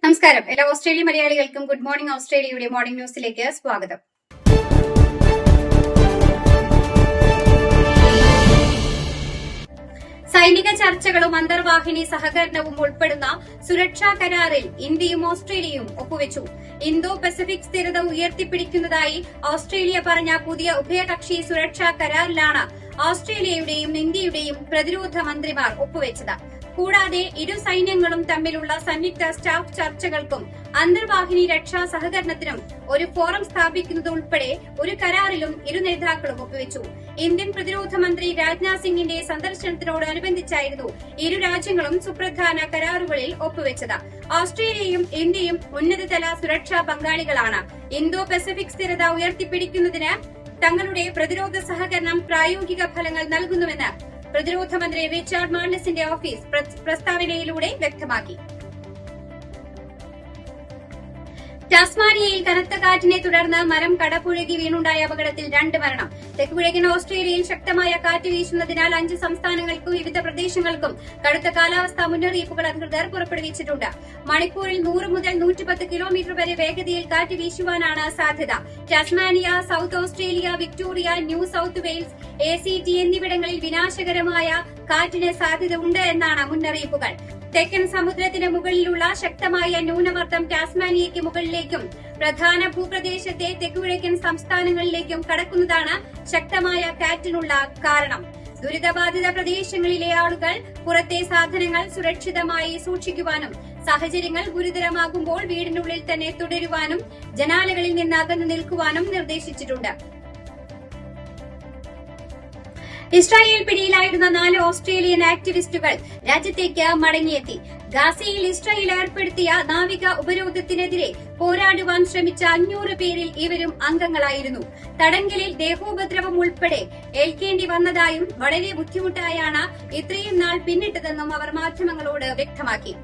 നമസ്കാരം. എല്ലാ ഓസ്ട്രേലിയ മലയാളികൾക്കും ഗുഡ് മോർണിംഗ് ഓസ്ട്രേലിയയുടെ മോർണിംഗ് ന്യൂസിലേക്ക് സ്വാഗതം. സൈനിക ചർച്ചകളും അന്തർവാഹിനി സഹകരണവും ഉൾപ്പെടുന്ന സുരക്ഷാ കരാറിൽ ഇന്ത്യയും ഓസ്ട്രേലിയയും ഒപ്പുവെച്ചു. ഇന്തോ പസഫിക് സ്ഥിരത ഉയർത്തിപ്പിടിക്കുന്നതായി ഓസ്ട്രേലിയ പറഞ്ഞ പുതിയ ഉഭയകക്ഷി സുരക്ഷാ കരാറിലാണ് ഓസ്ട്രേലിയയുടെയും ഇന്ത്യയുടെയും പ്രതിരോധ മന്ത്രിമാർ ഒപ്പുവെച്ചത്. കൂടാതെ ഇരു സൈന്യങ്ങളും തമ്മിലുള്ള സംയുക്ത സ്റ്റാഫ് ചർച്ചകൾക്കും അന്തർവാഹിനി രക്ഷാ സഹകരണത്തിനും ഒരു ഫോറം സ്ഥാപിക്കുന്നത് ഉൾപ്പെടെ ഒരു കരാറിലും ഇരു നേതാക്കളും ഒപ്പുവെച്ചു. ഇന്ത്യൻ പ്രതിരോധ മന്ത്രി രാജ്നാഥ് സിംഗിന്റെ സന്ദർശനത്തിനോടനുബന്ധിച്ചായിരുന്നു ഇരു രാജ്യങ്ങളും സുപ്രധാന കരാറുകളിൽ ഒപ്പുവെച്ചത്. ഓസ്ട്രേലിയയും ഇന്ത്യയും ഉന്നതതല സുരക്ഷാ പങ്കാളികളാണ്. ഇന്തോ പസഫിക് സ്ഥിരത ഉയർത്തിപ്പിടിക്കുന്നതിന് തങ്ങളുടെ പ്രതിരോധ സഹകരണം പ്രായോഗിക ഫലങ്ങൾ നൽകുന്നുവെന്ന് പ്രതിരോധ മന്ത്രി റിച്ചാർഡ് മാർലസിന്റെ ഓഫീസ് പ്രസ്താവനയിലൂടെ വ്യക്തമാക്കി. ടാസ്മാനിയയിൽ കനത്ത കാറ്റിനെ തുടർന്ന് മരം കടപുഴകി വീണുണ്ടായ അപകടത്തിൽ 2 മരണം. തെക്കുകിഴക്കൻ ഓസ്ട്രേലിയയിൽ ശക്തമായ കാറ്റ് വീശുന്നതിനാൽ 5 സംസ്ഥാനങ്ങൾക്കും വിവിധ പ്രദേശങ്ങൾക്കും കടുത്ത കാലാവസ്ഥാ മുന്നറിയിപ്പുകൾ അധികൃതർ പുറപ്പെടുവിച്ചിട്ടുണ്ട്. മണിക്കൂറിൽ 100 മുതൽ 110 കിലോമീറ്റർ വരെ വേഗതയിൽ കാറ്റ് വീശുവാനാണ് സാധ്യത. Tasmania, south Australia, Victoria, new south Wales, ACT എന്നിവിടങ്ങളിൽ വിനാശകരമായ കാറ്റിന് സാധ്യതയുണ്ട് എന്നാണ് മുന്നറിയിപ്പുകൾ. തെക്കൻ സമുദ്രത്തിന് മുകളിലുള്ള ശക്തമായ ന്യൂനമർദ്ദം ടാസ്മാനിയയ്ക്ക് മുകളിലേക്കും പ്രധാന ഭൂപ്രദേശത്തെ തെക്കുകിഴക്കൻ സംസ്ഥാനങ്ങളിലേക്കും കടക്കുന്നതാണ് ശക്തമായ കാറ്റിനുള്ള കാരണം. ദുരിതബാധിത പ്രദേശങ്ങളിലെ ആളുകൾ പുറത്തെ സാധനങ്ങൾ സുരക്ഷിതമായി സൂക്ഷിക്കുവാനും സാഹചര്യങ്ങൾ ഗുരുതരമാകുമ്പോൾ വീടിനുള്ളിൽ തന്നെ തുടരുവാനും ജനാലകളിൽ നിന്ന് അകന്നു നിൽക്കുവാനും നിർദ്ദേശിച്ചിട്ടുണ്ട്. ഇസ്രായേൽ പിടിയിലായിരുന്ന 4 ഓസ്ട്രേലിയൻ ആക്ടിവിസ്റ്റുകൾ രാജ്യത്തേക്ക് മടങ്ങിയെത്തി. ഗാസയിൽ ഇസ്രായേൽ ഏർപ്പെടുത്തിയ നാവിക ഉപരോധത്തിനെതിരെ പോരാടുവാൻ ശ്രമിച്ച 500 പേരിൽ ഇവരും അംഗങ്ങളായിരുന്നു. തടങ്കലിൽ ദേഹോപദ്രവം ഉൾപ്പെടെ ഏൽക്കേണ്ടി വന്നതായും വളരെ ബുദ്ധിമുട്ടായാണ് ഇത്രയും നാൾ പിന്നിട്ടതെന്നും അവർ മാധ്യമങ്ങളോട് വ്യക്തമാക്കി.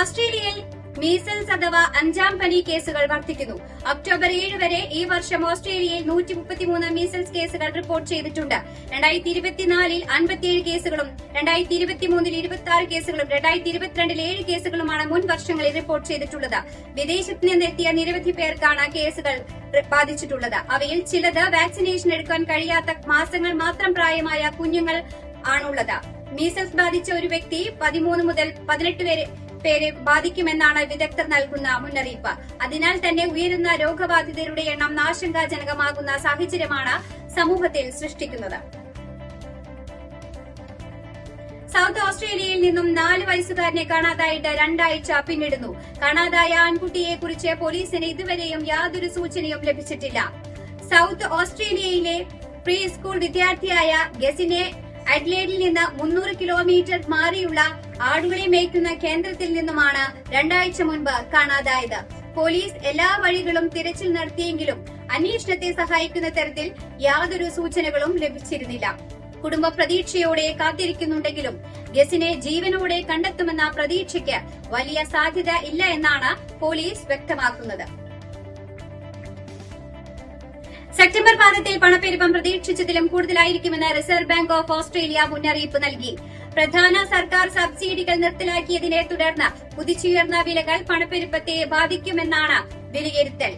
ഓസ്ട്രേലിയയിൽ മീസൽസ് അഥവാ 5ാം പനി കേസുകൾ വർദ്ധിക്കുന്നു. ഒക്ടോബർ 7 വരെ ഈ വർഷം ഓസ്ട്രേലിയയിൽ 133 മീസൽസ് കേസുകൾ റിപ്പോർട്ട് ചെയ്തിട്ടുണ്ട്. 2024 57 കേസുകളും 2023 26 കേസുകളും 2022 7 കേസുകളുമാണ് മുൻ വർഷങ്ങളിൽ റിപ്പോർട്ട് ചെയ്തിട്ടുള്ളത്. വിദേശത്ത് നിന്നെത്തിയ നിരവധി പേർക്കാണ് കേസുകൾ ബാധിച്ചിട്ടുള്ളത്. അവയിൽ ചിലത് വാക്സിനേഷൻ എടുക്കാൻ കഴിയാത്ത മാസങ്ങൾ മാത്രം പ്രായമായ കുഞ്ഞുങ്ങൾ ആണുള്ളത്. മീസൽസ് ബാധിച്ച ഒരു വ്യക്തി 13 മുതൽ 18 പേരെ ബാധിക്കുമെന്നാണ് വിദഗ്ധർ നൽകുന്ന മുന്നറിയിപ്പ്. അതിനാൽ തന്നെ ഉയരുന്ന രോഗബാധിതരുടെ എണ്ണം ആശങ്കാജനകമാകുന്ന സാഹചര്യമാണ് സമൂഹത്തിൽ സൃഷ്ടിക്കുന്നത്. സൌത്ത് ഓസ്ട്രേലിയയിൽ നിന്നും 4 വയസ്സുകാരനെ കാണാതായിട്ട് 2 ആഴ്ച പിന്നിടുന്നു. കാണാതായ ആൺകുട്ടിയെക്കുറിച്ച് പോലീസിന് ഇതുവരെയും യാതൊരു സൂചനയും ലഭിച്ചിട്ടില്ല. സൌത്ത് ഓസ്ട്രേലിയയിലെ പ്രീ സ്കൂൾ വിദ്യാർത്ഥിയായ ഗസിനെ അഡ്ലേഡിൽ നിന്ന് 300 കിലോമീറ്റർ മാറിയുള്ള ആടുകളെ മേയ്ക്കുന്ന കേന്ദ്രത്തിൽ നിന്നുമാണ് 2 ആഴ്ച മുൻപ് കാണാതായത്. പോലീസ് എല്ലാ വഴികളും തിരച്ചിൽ നടത്തിയെങ്കിലും അന്വേഷണത്തെ സഹായിക്കുന്ന തരത്തിൽ യാതൊരു സൂചനകളും ലഭിച്ചിരുന്നില്ല. കുടുംബ പ്രതീക്ഷയോടെ കാത്തിരിക്കുന്നുണ്ടെങ്കിലും ഗസിനെ ജീവനോടെ കണ്ടെത്തുമെന്ന പ്രതീക്ഷയ്ക്ക് വലിയ സാധ്യത ഇല്ല എന്നാണ് പോലീസ് വ്യക്തമാക്കുന്നത്. സെപ്റ്റംബർ പാദത്തിൽ പണപ്പെരുപ്പം പ്രതീക്ഷിച്ചതിലും കൂടുതലായിരിക്കുമെന്ന് റിസർവ് ബാങ്ക് ഓഫ് ഓസ്ട്രേലിയ മുന്നറിയിപ്പ് നൽകി. പ്രധാന സർക്കാർ സബ്സിഡികൾ നിർത്തലാക്കിയതിനെ തുടർന്ന് കുതിച്ചുയർന്ന വിലകൾ പണപ്പെരുപ്പത്തെ ബാധിക്കുമെന്നാണ് വിലയിരുത്തൽ.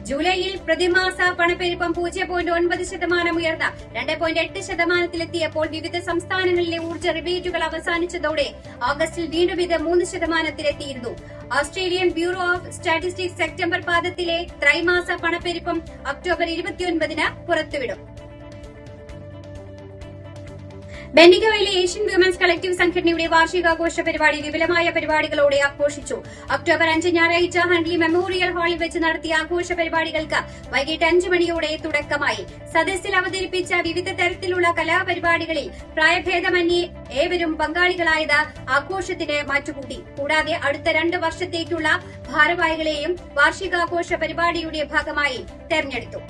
ജൂലൈയിൽ പ്രതിമാസ പണപ്പെരുപ്പം 0.9% ഉയർന്ന് 2.8%-ലെത്തിയപ്പോൾ വിവിധ സംസ്ഥാനങ്ങളിലെ ഊർജ്ജ റിബേറ്റുകൾ അവസാനിച്ചതോടെ ഓഗസ്റ്റിൽ വീണ്ടും ഇത് 3%-ലെത്തിയിരുന്നു. Australian bureau of statistics September പാദത്തിലെ ത്രൈമാസ പണപ്പെരുപ്പം ഒക്ടോബർ 29-ന് പുറത്തുവിടും. ബെൻഡിഗോയിലെ ഏഷ്യൻ വിമൻസ് കളക്ടീവ് സംഘടനയുടെ വാർഷികാഘോഷ പരിപാടി വിപുലമായ പരിപാടികളോടെ ആഘോഷിച്ചു. ഒക്ടോബർ 5 ഞായറാഴ്ച ഹൺലി മെമ്മോറിയൽ ഹാളിൽ വെച്ച് നടത്തിയ ആഘോഷ പരിപാടികൾക്ക് വൈകിട്ട് 5 മണിയോടെ തുടക്കമായി. സദസ്സിൽ അവതരിപ്പിച്ച വിവിധ തരത്തിലുള്ള കലാപരിപാടികളിൽ പ്രായഭേദമന്യേ ഏവരും പങ്കാളികളായത് ആഘോഷത്തിന് മാറ്റുകൂട്ടി. കൂടാതെ അടുത്ത 2 വർഷത്തേക്കുള്ള ഭാരവാഹികളെയും വാർഷികാഘോഷ പരിപാടിയുടെ ഭാഗമായി തെരഞ്ഞെടുത്തു.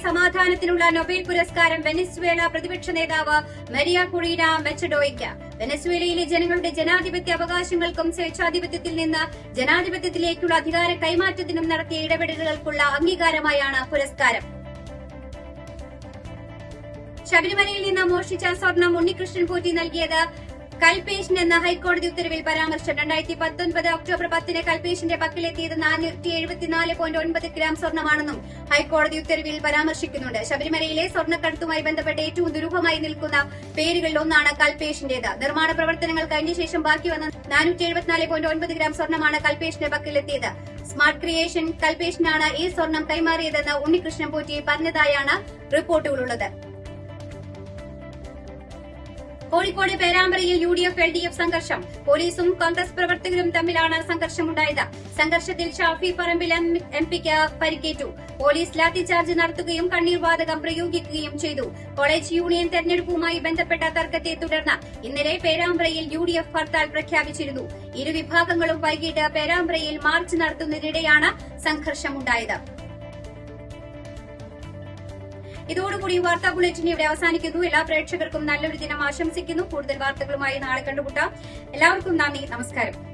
സമാധാനത്തിനുള്ള നൊബേൽ പുരസ്കാരം വെനസ്വേല പ്രതിപക്ഷ നേതാവ് മരിയ കുറീന മെച്ചഡോയ്ക്ക്. വെനസ്വേലയിലെ ജനങ്ങളുടെ ജനാധിപത്യ അവകാശങ്ങൾക്കും സ്വേച്ഛാധിപത്യത്തിൽ നിന്ന് ജനാധിപത്യത്തിലേക്കുള്ള അധികാര കൈമാറ്റത്തിനും നടത്തിയ ഇടപെടലുകൾക്കുള്ള അംഗീകാരമായാണ് പുരസ്കാരം. ശബരിമലയിൽ നിന്ന് മോഷ്ടിച്ച സ്വർണം ഉണ്ണികൃഷ്ണൻ പോറ്റി നൽകിയത് കൽപേഷിന് എന്ന ഹൈക്കോടതി ഉത്തരവിൽ പരാമർശം. 2019 ഒക്ടോബർ 10 കൽപേഷിന്റെ പക്കലെത്തിയത് 474.9 ഗ്രാം സ്വർണമാണെന്നും ഹൈക്കോടതി ഉത്തരവിൽ പരാമർശിക്കുന്നുണ്ട്. ശബരിമലയിലെ സ്വർണ്ണക്കടത്തുമായി ബന്ധപ്പെട്ട് ഏറ്റവും ദുരൂഹമായി നിൽക്കുന്ന പേരുകളിൽ ഒന്നാണ് കൽപേഷിന്റേത്. നിർമ്മാണ പ്രവർത്തനങ്ങൾ കഴിഞ്ഞ ശേഷം ബാക്കി വന്ന 474.9 ഗ്രാം സ്വർണമാണ് കൽപേഷിന്റെ പക്കലെത്തിയത്. സ്മാർട്ട് ക്രിയേഷൻ കൽപേഷിനാണ് ഈ സ്വർണം കൈമാറിയതെന്ന് ഉണ്ണികൃഷ്ണൻ പോറ്റി പറഞ്ഞതായാണ് റിപ്പോർട്ടുകളുള്ളത്. കോഴിക്കോട് പേരാമ്പ്രയിൽ UDF LDF സംഘർഷം. പോലീസും കോൺഗ്രസ് പ്രവർത്തകരും തമ്മിലാണ് സംഘർഷമുണ്ടായത്. സംഘർഷത്തിൽ ഷാഫി പറമ്പിൽ MP-ക്ക് പരിക്കേറ്റു. പോലീസ് ലാത്തിചാർജ് നടത്തുകയും കണ്ണീർ വാതകം പ്രയോഗിക്കുകയും ചെയ്തു. കോളേജ് യൂണിയൻ തെരഞ്ഞെടുപ്പുമായി ബന്ധപ്പെട്ട തർക്കത്തെ തുടർന്ന് ഇന്നലെ പേരാമ്പ്രയിൽ UDF ഹർത്താൽ പ്രഖ്യാപിച്ചിരുന്നു. ഇരുവിഭാഗങ്ങളും വൈകിട്ട് പേരാമ്പ്രയിൽ മാർച്ച് നടത്തുന്നതിനിടെയാണ് സംഘർഷമുണ്ടായത്. ഇതോടുകൂടി വാർത്താ ബുള്ളറ്റിൻ ഇവിടെ അവസാനിക്കുന്നു. എല്ലാ പ്രേക്ഷകർക്കും നല്ലൊരു ദിനം ആശംസിക്കുന്നു. കൂടുതൽ വാർത്തകളുമായി നാളെ കണ്ടുമുട്ടാം. എല്ലാവർക്കും നന്ദി, നമസ്കാരം.